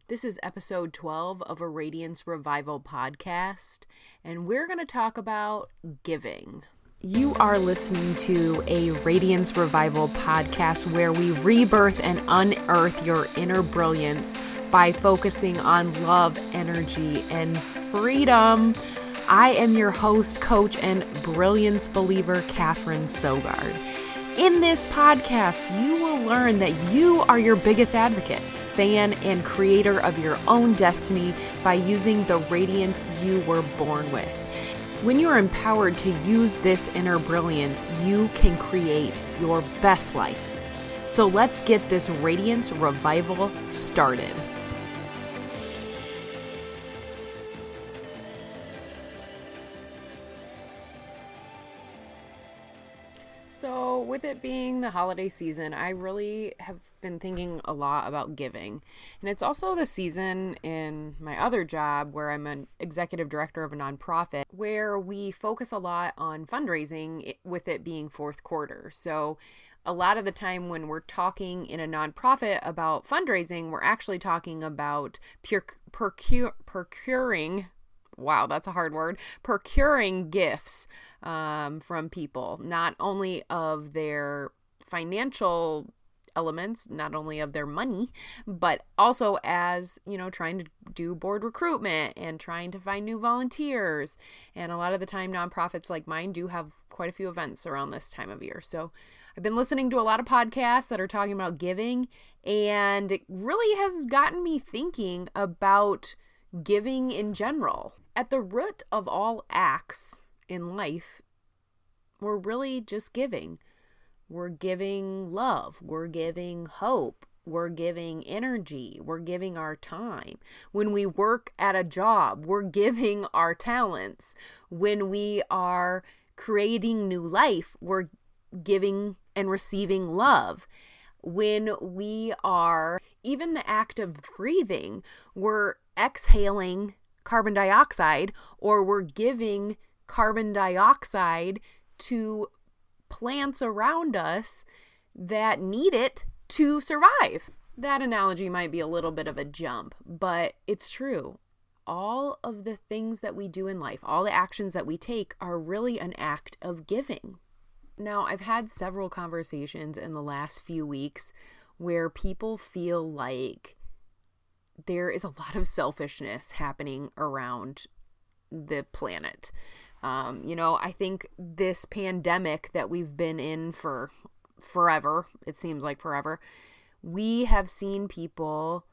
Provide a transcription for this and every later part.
This is episode 12 of a Radiance Revival podcast, and we're going to talk about giving. You are listening to a Radiance Revival podcast where we rebirth and unearth your inner brilliance by focusing on love, energy, and freedom. I am your host, coach, and brilliance believer, Kathryn Sogard. In this podcast, you will learn that you are your biggest advocate, fan, and creator of your own destiny by using the radiance you were born with. When you are empowered to use this inner brilliance, you can create your best life. So let's get this Radiance Revival started. So with it being the holiday season, I really have been thinking a lot about giving. And it's also the season in my other job where I'm an executive director of a nonprofit where we focus a lot on fundraising with it being fourth quarter. So a lot of the time when we're talking in a nonprofit about fundraising, we're actually talking about procuring. Wow, that's a hard word. Procuring gifts from people, not only of their financial elements, not only of their money, but also as, trying to do board recruitment and trying to find new volunteers. And a lot of the time, nonprofits like mine do have quite a few events around this time of year. So I've been listening to a lot of podcasts that are talking about giving, and it really has gotten me thinking about giving in general. At the root of all acts in life, we're really just giving. We're giving love. We're giving hope. We're giving energy. We're giving our time. When we work at a job, we're giving our talents. When we are creating new life, we're giving and receiving love. When we are, even the act of breathing, we're exhaling carbon dioxide, or we're giving carbon dioxide to plants around us that need it to survive. That analogy might be a little bit of a jump, but it's true. All of the things that we do in life, all the actions that we take are really an act of giving. Now, I've had several conversations in the last few weeks where people feel like there is a lot of selfishness happening around the planet. I think this pandemic that we've been in for forever, it seems like forever, we have seen people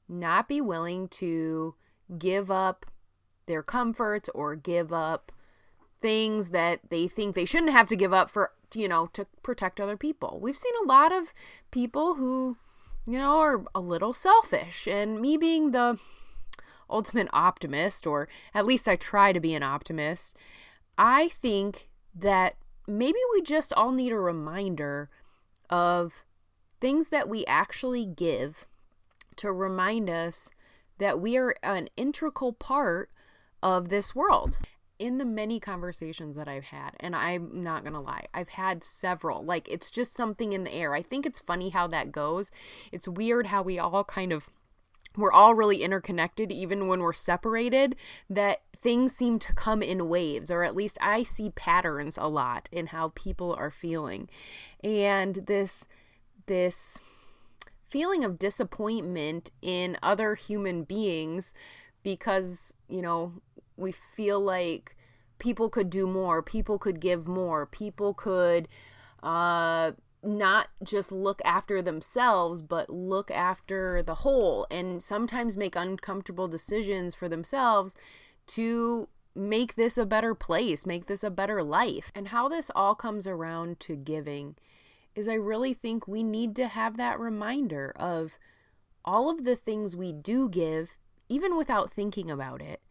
not be willing to give up their comforts or give up things that they think they shouldn't have to give up for, to protect other people. We've seen a lot of people who are a little selfish, and me being the ultimate optimist, or at least I try to be an optimist, I think that maybe we just all need a reminder of things that we actually give to remind us that we are an integral part of this world. In the many conversations that I've had, and I'm not going to lie, I've had several, it's just something in the air. I think it's funny how that goes. It's weird how we're all really interconnected, even when we're separated, that things seem to come in waves, or at least I see patterns a lot in how people are feeling. And this feeling of disappointment in other human beings because, we feel like people could do more, people could give more, people could not just look after themselves, but look after the whole, and sometimes make uncomfortable decisions for themselves to make this a better place, make this a better life. And how this all comes around to giving is I really think we need to have that reminder of all of the things we do give, even without thinking about it,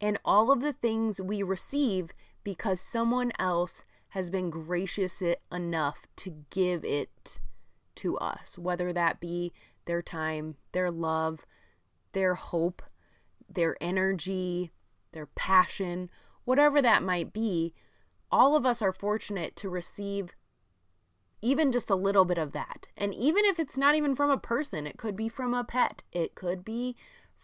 and all of the things we receive because someone else has been gracious enough to give it to us, whether that be their time, their love, their hope, their energy, their passion, whatever that might be. All of us are fortunate to receive even just a little bit of that. And even if it's not even from a person, it could be from a pet. It could be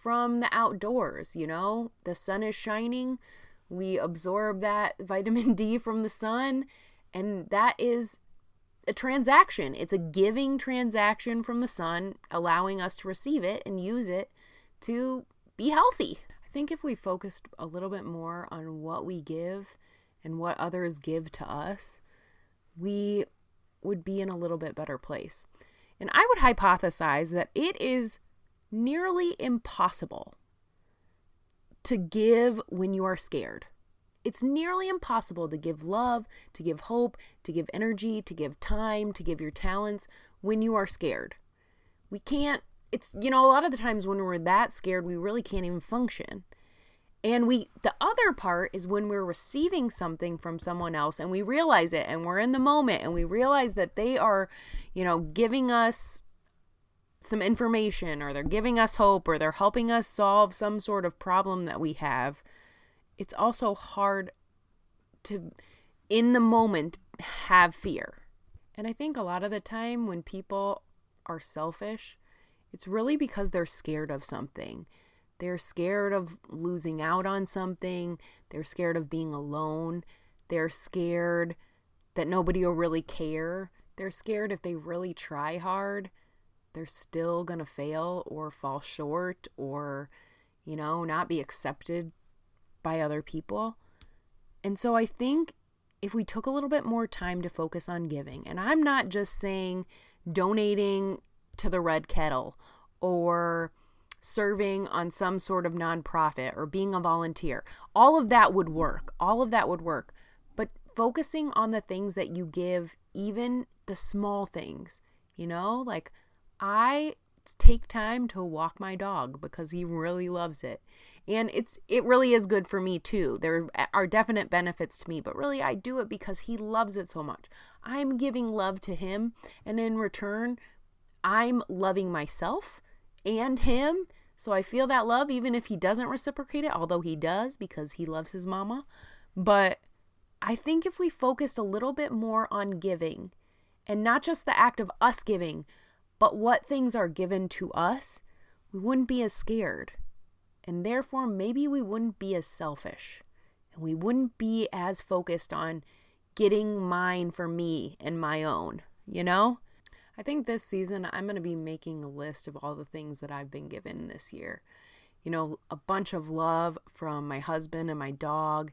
from the outdoors. The sun is shining. We absorb that vitamin D from the sun, and that is a transaction. It's a giving transaction from the sun, allowing us to receive it and use it to be healthy. I think if we focused a little bit more on what we give and what others give to us, we would be in a little bit better place. And I would hypothesize that it is nearly impossible to give when you are scared. It's nearly impossible to give love, to give hope, to give energy, to give time, to give your talents when you are scared. We can't, a lot of the times when we're that scared, we really can't even function. And the other part is when we're receiving something from someone else and we realize it and we're in the moment and we realize that they are, giving us some information, or they're giving us hope, or they're helping us solve some sort of problem that we have. It's also hard to, in the moment, have fear. And I think a lot of the time when people are selfish, it's really because they're scared of something. They're scared of losing out on something. They're scared of being alone. They're scared that nobody will really care. They're scared if they really try hard, they're still going to fail or fall short or, not be accepted by other people. And so I think if we took a little bit more time to focus on giving, and I'm not just saying donating to the Red Kettle or serving on some sort of nonprofit or being a volunteer, all of that would work. But focusing on the things that you give, even the small things, like I take time to walk my dog because he really loves it. And it really is good for me too. There are definite benefits to me, but really I do it because he loves it so much. I'm giving love to him, and in return, I'm loving myself and him. So I feel that love even if he doesn't reciprocate it, although he does because he loves his mama. But I think if we focused a little bit more on giving, and not just the act of us giving, but what things are given to us, we wouldn't be as scared. And therefore, maybe we wouldn't be as selfish. And we wouldn't be as focused on getting mine for me and my own, I think this season, I'm going to be making a list of all the things that I've been given this year. A bunch of love from my husband and my dog.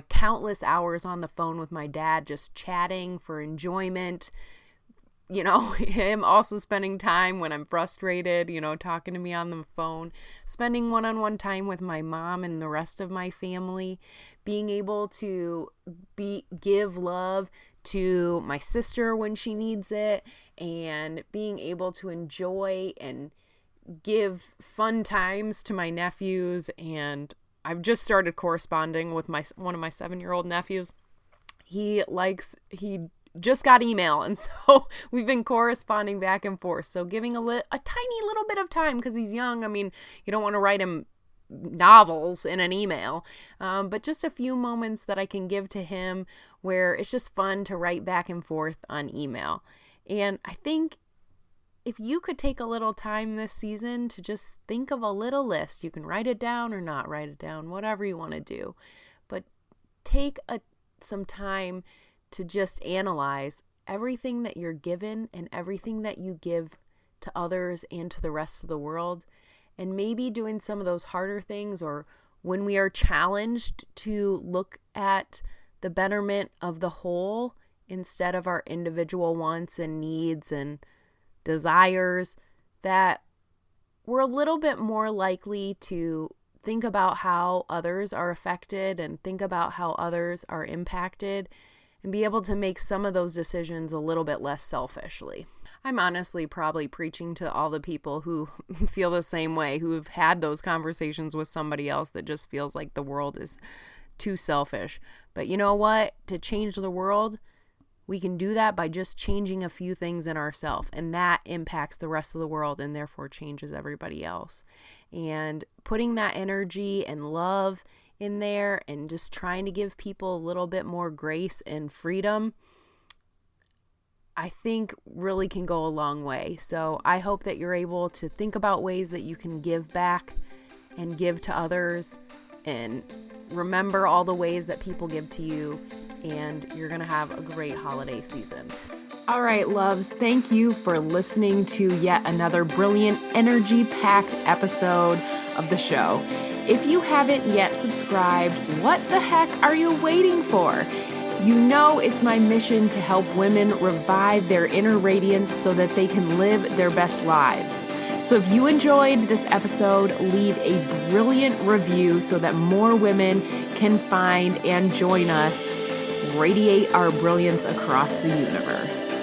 Countless hours on the phone with my dad, just chatting for enjoyment. Him also spending time when I'm frustrated, talking to me on the phone, spending one-on-one time with my mom and the rest of my family, being able to give love to my sister when she needs it, and being able to enjoy and give fun times to my nephews. And I've just started corresponding with one of my 7-year-old nephews. He just got email, and so we've been corresponding back and forth. So giving a tiny little bit of time, because he's young. I mean, you don't want to write him novels in an email, but just a few moments that I can give to him where it's just fun to write back and forth on email. And I think if you could take a little time this season to just think of a little list, you can write it down or not write it down, whatever you want to do, but take some time to just analyze everything that you're given and everything that you give to others and to the rest of the world. And maybe doing some of those harder things, or when we are challenged to look at the betterment of the whole instead of our individual wants and needs and desires, that we're a little bit more likely to think about how others are affected and think about how others are impacted, and be able to make some of those decisions a little bit less selfishly. I'm honestly probably preaching to all the people who feel the same way, who have had those conversations with somebody else that just feels like the world is too selfish. But you know what? To change the world, we can do that by just changing a few things in ourselves, and that impacts the rest of the world and therefore changes everybody else. And putting that energy and love in there and just trying to give people a little bit more grace and freedom, I think really can go a long way. So I hope that you're able to think about ways that you can give back and give to others, and remember all the ways that people give to you, and you're going to have a great holiday season. All right, loves, thank you for listening to yet another brilliant, energy-packed episode of the show. If you haven't yet subscribed, what the heck are you waiting for? You know it's my mission to help women revive their inner radiance so that they can live their best lives. So if you enjoyed this episode, leave a brilliant review so that more women can find and join us radiate our brilliance across the universe.